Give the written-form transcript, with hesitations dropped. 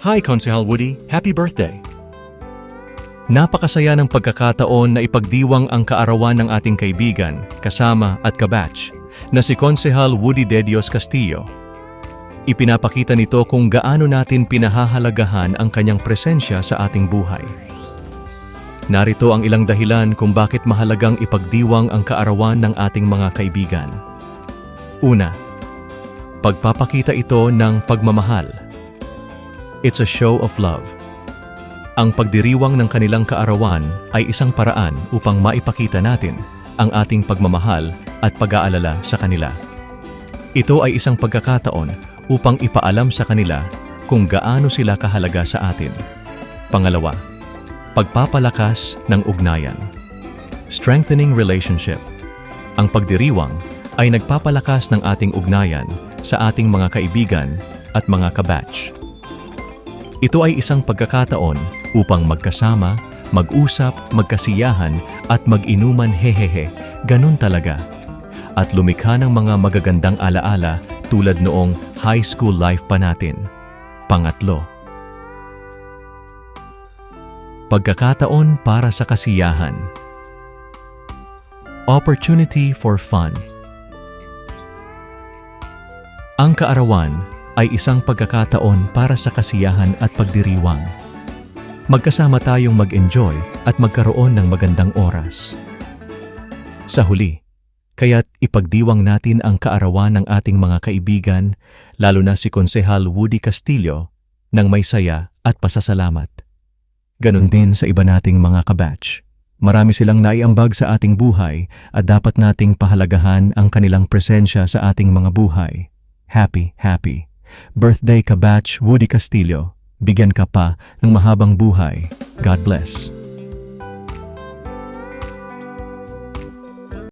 Hi, Konsehal Woody. Happy birthday! Napakasaya ng pagkakataon na ipagdiwang ang kaarawan ng ating kaibigan, kasama at kabatch na si Konsehal Woody De Dios Castillo. Ipinapakita nito kung gaano natin pinahahalagahan ang kanyang presensya sa ating buhay. Narito ang ilang dahilan kung bakit mahalagang ipagdiwang ang kaarawan ng ating mga kaibigan. Una, pagpapakita ito ng pagmamahal. It's a show of love. Ang pagdiriwang ng kanilang kaarawan ay isang paraan upang maipakita natin ang ating pagmamahal at pag-aalala sa kanila. Ito ay isang pagkakataon upang ipaalam sa kanila kung gaano sila kahalaga sa atin. Pangalawa, pagpapalakas ng ugnayan. Strengthening relationship. Ang pagdiriwang ay nagpapalakas ng ating ugnayan sa ating mga kaibigan at mga kabatch. Ito ay isang pagkakataon upang magkasama, mag-usap, magkasiyahan at mag-inuman hehehe, ganun talaga. At lumikha ng mga magagandang alaala tulad noong high school life pa natin. Pangatlo, pagkakataon para sa kasiyahan. Opportunity for fun. Ang kaarawan ay isang pagkakataon para sa kasiyahan at pagdiriwang. Magkasama tayong mag-enjoy at magkaroon ng magandang oras. Sa huli, kaya't ipagdiwang natin ang kaarawan ng ating mga kaibigan, lalo na si Konsehal Woody Castillo, ng may saya at pasasalamat. Ganon din sa iba nating mga kabatch. Marami silang naiambag sa ating buhay at dapat nating pahalagahan ang kanilang presensya sa ating mga buhay. Happy birthday kabatch Woody Castillo. Bigyan ka pa ng mahabang buhay. God bless.